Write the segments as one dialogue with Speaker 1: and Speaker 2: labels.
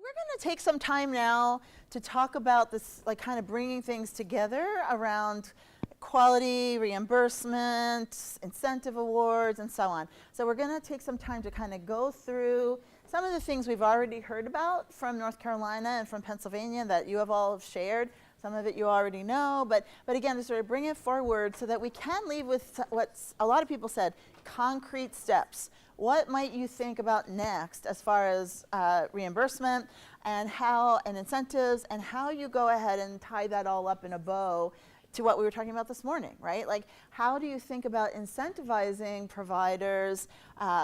Speaker 1: we're going to take some time now to talk about this, like kind of bringing things together around quality, reimbursement, incentive awards, and so on. So we're going to take some time to kind of go through some of the things we've already heard about from North Carolina and from Pennsylvania that you have all shared. Some of it you already know, but again, to sort of bring it forward so that we can leave with what a lot of people said, concrete steps. What might you think about next as far as reimbursement and incentives, and how you go ahead and tie that all up in a bow to what we were talking about this morning, right? Like, how do you think about incentivizing providers,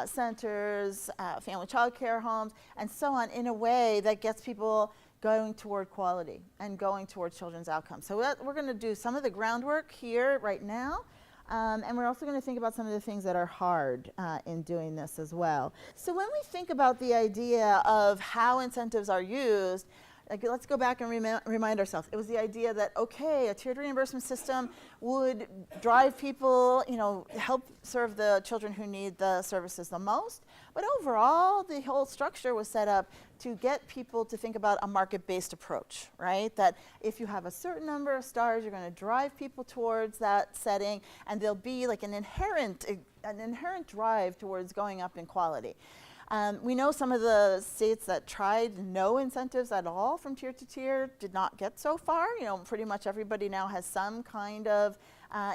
Speaker 1: centers, family child care homes, and so on in a way that gets people going toward quality and going toward children's outcomes. So we're going to do some of the groundwork here right now, and we're also going to think about some of the things that are hard in doing this as well. So when we think about the idea of how incentives are used, like, let's go back and remind ourselves. It was the idea that, okay, a tiered reimbursement system would drive people, help serve the children who need the services the most. But overall, the whole structure was set up to get people to think about a market-based approach, right? That if you have a certain number of stars, you're going to drive people towards that setting, and there'll be like an inherent drive towards going up in quality. We know some of the states that tried no incentives at all from tier to tier did not get so far. Pretty much everybody now has some kind of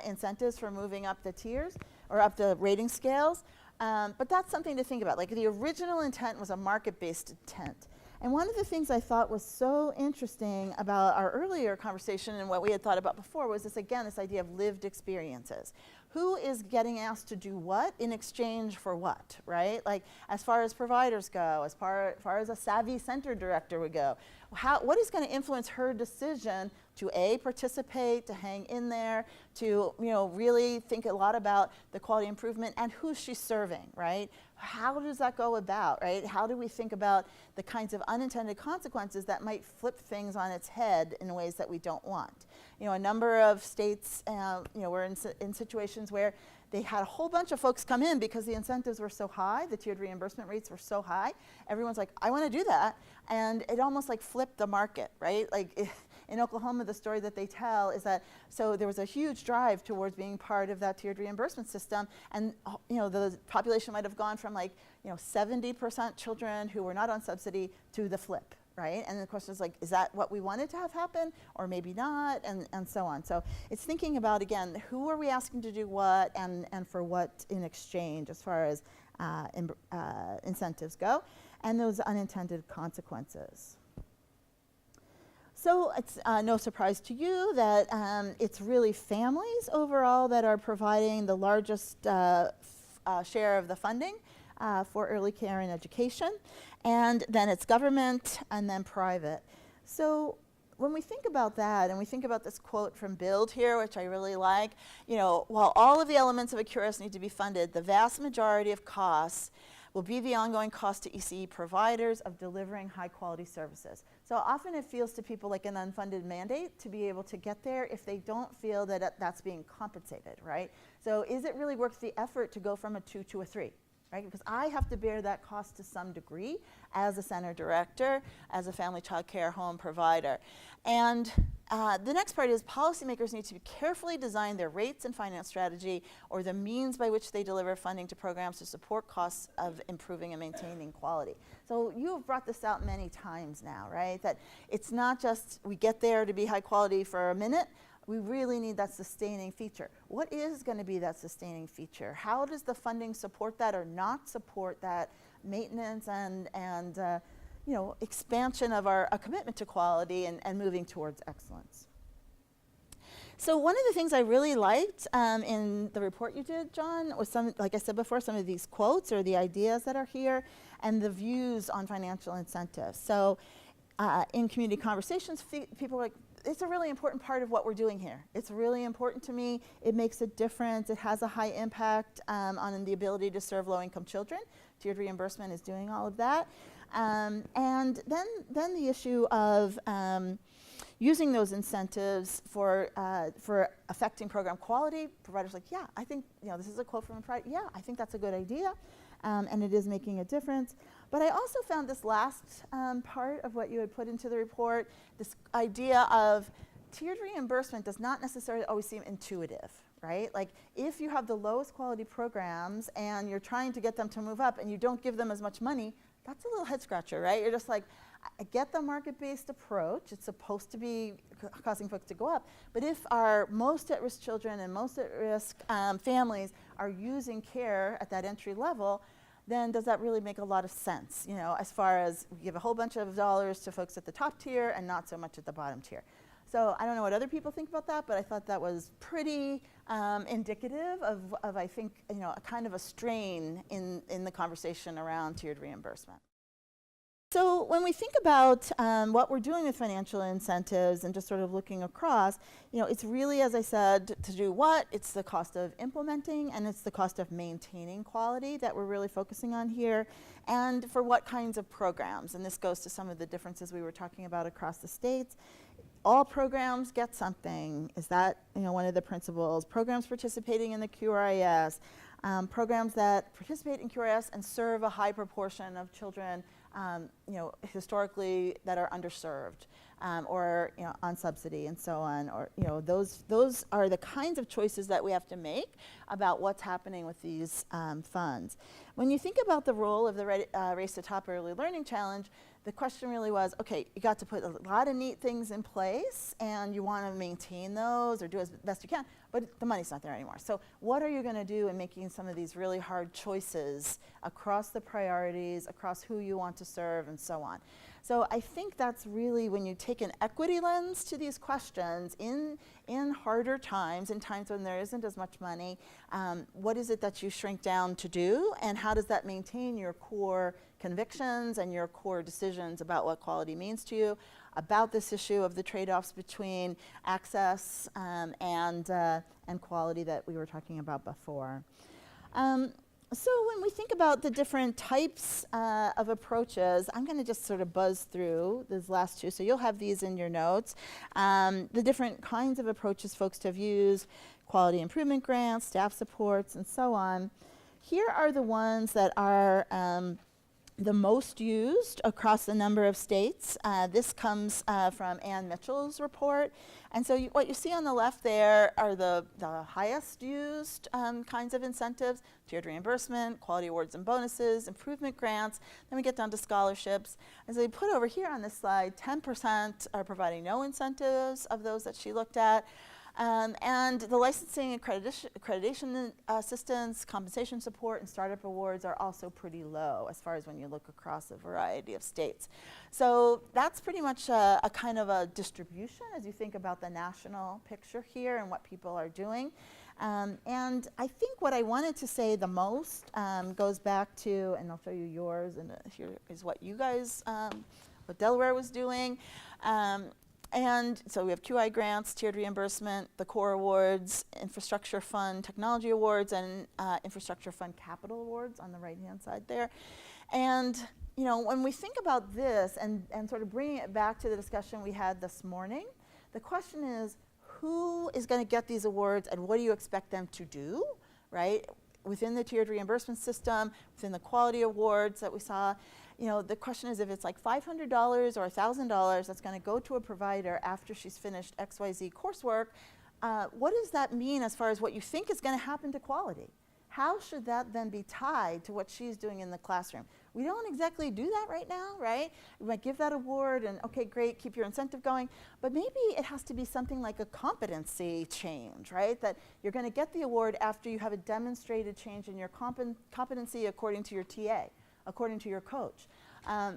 Speaker 1: incentives for moving up the tiers or up the rating scales. But that's something to think about. Like, the original intent was a market-based intent. And one of the things I thought was so interesting about our earlier conversation and what we had thought about before was this idea of lived experiences. Who is getting asked to do what in exchange for what, right? Like, as far as providers go, as far as a savvy center director would go, what is going to influence her decision to participate, to hang in there, to really think a lot about the quality improvement and who she's serving, right? How does that go about, right? How do we think about the kinds of unintended consequences that might flip things on its head in ways that we don't want? A number of states, were in situations where they had a whole bunch of folks come in because the incentives were so high, the tiered reimbursement rates were so high. Everyone's like, I want to do that. And it almost like flipped the market, right? Like, in Oklahoma, the story that they tell is that, so there was a huge drive towards being part of that tiered reimbursement system, and the population might have gone from 70% children who were not on subsidy to the flip, right? And the question is, like, is that what we wanted to have happen, or maybe not, and so on. So it's thinking about, again, who are we asking to do what, and for what in exchange as far as incentives go, and those unintended consequences. So it's no surprise to you that it's really families overall that are providing the largest share of the funding for early care and education, and then it's government and then private. So when we think about that, and we think about this quote from Build here, which I really like, while all of the elements of a QRIS need to be funded, the vast majority of costs will be the ongoing cost to ECE providers of delivering high quality services. So often it feels to people like an unfunded mandate to be able to get there if they don't feel that that's being compensated, right? So is it really worth the effort to go from a 2 to a 3? Right? Because I have to bear that cost to some degree as a center director, as a family child care home provider. And the next part is policymakers need to carefully design their rates and finance strategy, or the means by which they deliver funding to programs to support costs of improving and maintaining quality. So you have brought this out many times now, right? That it's not just we get there to be high quality for a minute. We really need that sustaining feature. What is going to be that sustaining feature? How does the funding support that or not support that maintenance and expansion of our commitment to quality and moving towards excellence? So one of the things I really liked in the report you did, John, was like I said before, some of these quotes or the ideas that are here and the views on financial incentives. So in community conversations, people are like, it's a really important part of what we're doing here. It's really important to me. It makes a difference. It has a high impact on the ability to serve low-income children. Tiered reimbursement is doing all of that. And then the issue of using those incentives for affecting program quality. Providers like, yeah, I think, this is a quote from a provider. Yeah, I think that's a good idea. And it is making a difference. But I also found this last part of what you had put into the report, this idea of tiered reimbursement does not necessarily always seem intuitive, right? Like if you have the lowest quality programs and you're trying to get them to move up and you don't give them as much money, that's a little head scratcher, right? You're just like, I get the market-based approach. It's supposed to be causing folks to go up. But if our most at-risk children and most at-risk families are using care at that entry level, then does that really make a lot of sense, you know, as far as we give a whole bunch of dollars to folks at the top tier and not so much at the bottom tier. So I don't know what other people think about that, but I thought that was pretty indicative of, I think, you know, a kind of a strain in the conversation around tiered reimbursement. So when we think about what we're doing with financial incentives and just sort of looking across, you know, it's really, as I said, to do what? It's the cost of implementing and it's the cost of maintaining quality that we're really focusing on here, and for what kinds of programs. And this goes to some of the differences we were talking about across the states. All programs get something. Is that, you know, one of the principles? Programs participating in the QRIS, programs that participate in QRIS and serve a high proportion of children, you know, historically that are underserved, or, you know, on subsidy and so on, or, you know, those are the kinds of choices that we have to make about what's happening with these funds. When you think about the role of the Race to Top Early Learning Challenge, the question really was, okay, you got to put a lot of neat things in place and you want to maintain those or do as best you can, but the money's not there anymore. So what are you going to do in making some of these really hard choices across the priorities, across who you want to serve and so on? So I think that's really when you take an equity lens to these questions in harder times, in times when there isn't as much money, what is it that you shrink down to do, and how does that maintain your core convictions and your core decisions about what quality means to you, about this issue of the trade-offs between access and quality that we were talking about before. So when we think about the different types of approaches, I'm going to just sort of buzz through these last two, so you'll have these in your notes. The different kinds of approaches folks have used, quality improvement grants, staff supports, and so on. Here are the ones that are the most used across a number of states. This comes from Ann Mitchell's report. And so what you see on the left there are the highest used kinds of incentives: tiered reimbursement, quality awards and bonuses, improvement grants. Then we get down to scholarships. And so we put over here on this slide, 10% are providing no incentives of those that she looked at. And the licensing, accreditation assistance, compensation support, and startup awards are also pretty low as far as when you look across a variety of states. So that's pretty much a kind of a distribution as you think about the national picture here and what people are doing. And I think what I wanted to say the most goes back to, and I'll show you yours, and here is what you guys, what Delaware was doing. And so we have QI grants, tiered reimbursement, the core awards, infrastructure fund technology awards, and infrastructure fund capital awards on the right-hand side there. And you know, when we think about this and sort of bringing it back to the discussion we had this morning, the question is, who is going to get these awards and what do you expect them to do, right? Within the tiered reimbursement system, within the quality awards that we saw, you know, the question is if it's like $500 or $1,000 that's going to go to a provider after she's finished XYZ coursework, what does that mean as far as what you think is going to happen to quality? How should that then be tied to what she's doing in the classroom? We don't exactly do that right now, right? We might give that award and, okay, great, keep your incentive going. But maybe it has to be something like a competency change, right? That you're going to get the award after you have a demonstrated change in your competency according to your TA, according to your coach.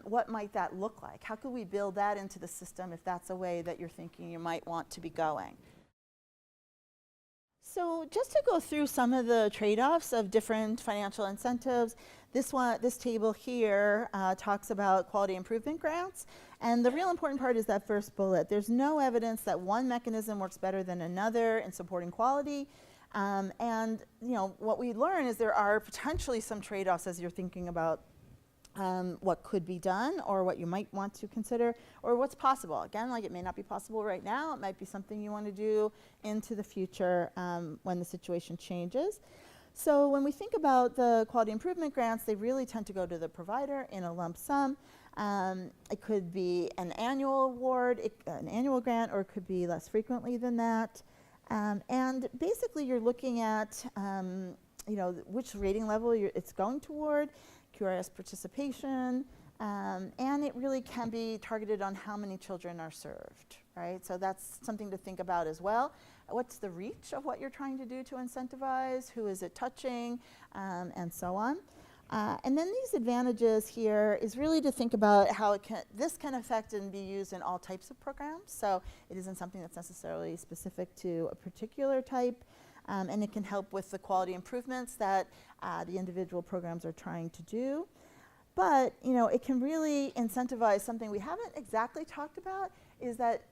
Speaker 1: What might that look like? How could we build that into the system if that's a way that you're thinking you might want to be going? So just to go through some of the trade-offs of different financial incentives, this table here talks about quality improvement grants. And the real important part is that first bullet. There's no evidence that one mechanism works better than another in supporting quality. And you know, what we learn is there are potentially some trade-offs as you're thinking about what could be done or what you might want to consider or what's possible. Again, like it may not be possible right now. It might be something you want to do into the future when the situation changes. So when we think about the quality improvement grants, they really tend to go to the provider in a lump sum. It could be an annual award, an annual grant, or it could be less frequently than that. And basically you're looking at which rating level it's going toward, QRIS participation, and it really can be targeted on how many children are served, right? So that's something to think about as well. What's the reach of what you're trying to do to incentivize? Who is it touching? And so on. And then these advantages here is really to think about how this can affect and be used in all types of programs. So it isn't something that's necessarily specific to a particular type. And it can help with the quality improvements that the individual programs are trying to do. But it can really incentivize something we haven't exactly talked about, is that,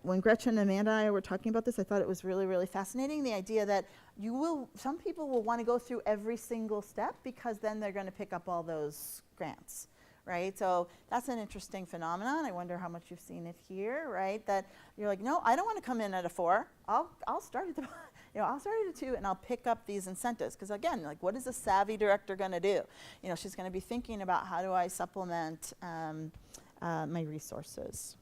Speaker 1: when Gretchen, Amanda, and I were talking about this, I thought it was really, really fascinating, the idea that some people will want to go through every single step because then they're going to pick up all those grants, right? So that's an interesting phenomenon. I wonder how much you've seen it here, right? That you're like, no, I don't want to come in at a 4. I'll start at the I'll start at a 2 and I'll pick up these incentives. Because again, like, what is a savvy director going to do? She's going to be thinking about, how do I supplement my resources?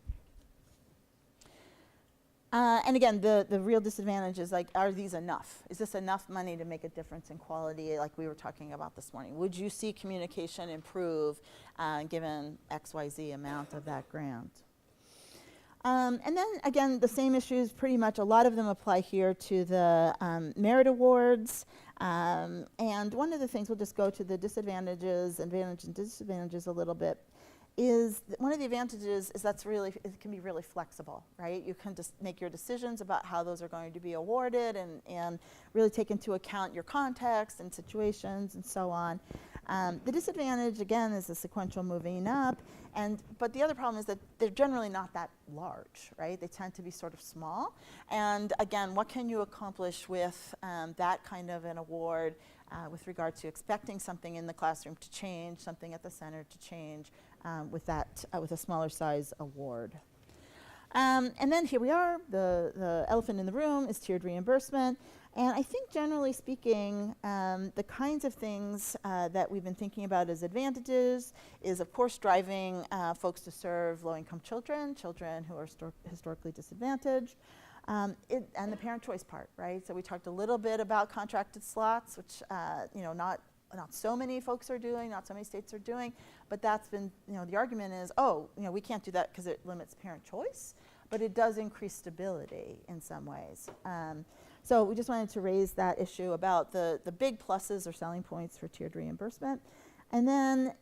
Speaker 1: And again, the real disadvantage is, like, are these enough? Is this enough money to make a difference in quality, like we were talking about this morning? Would you see communication improve given XYZ amount of that grant? And then, again, the same issues, pretty much, a lot of them apply here to the merit awards. And one of the things, we'll just go to the disadvantages, advantages and disadvantages a little bit, is one of the advantages is it can be really flexible, right? You can just make your decisions about how those are going to be awarded and really take into account your context and situations and so on. The disadvantage, again, is the sequential moving up, but the other problem is that they're generally not that large, right? They tend to be sort of small. And again, what can you accomplish with that kind of an award with regard to expecting something in the classroom to change, something at the center to change, with a smaller size award. And then here we are, the elephant in the room is tiered reimbursement. And I think, generally speaking, the kinds of things that we've been thinking about as advantages is, of course, driving folks to serve low-income children who are historically disadvantaged, and the parent choice part, right? So we talked a little bit about contracted slots, which not so many folks are doing, not so many states are doing, but that's been, the argument is, we can't do that because it limits parent choice, but it does increase stability in some ways. So we just wanted to raise that issue about the big pluses or selling points for tiered reimbursement. And then,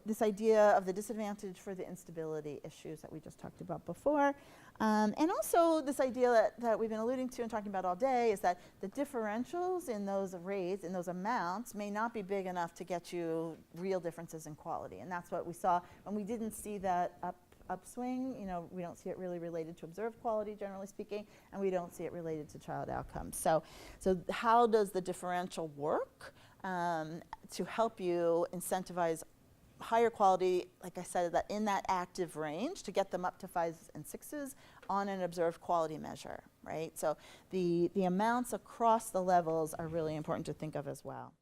Speaker 1: this idea of the disadvantage for the instability issues that we just talked about before. And also this idea that we've been alluding to and talking about all day is that the differentials in those rates, in those amounts, may not be big enough to get you real differences in quality. And that's what we saw when we didn't see that upswing. We don't see it really related to observed quality, generally speaking, and we don't see it related to child outcomes. So how does the differential work to help you incentivize higher quality, like I said, that in that active range, to get them up to 5s and 6s on an observed quality measure, right? So the amounts across the levels are really important to think of as well.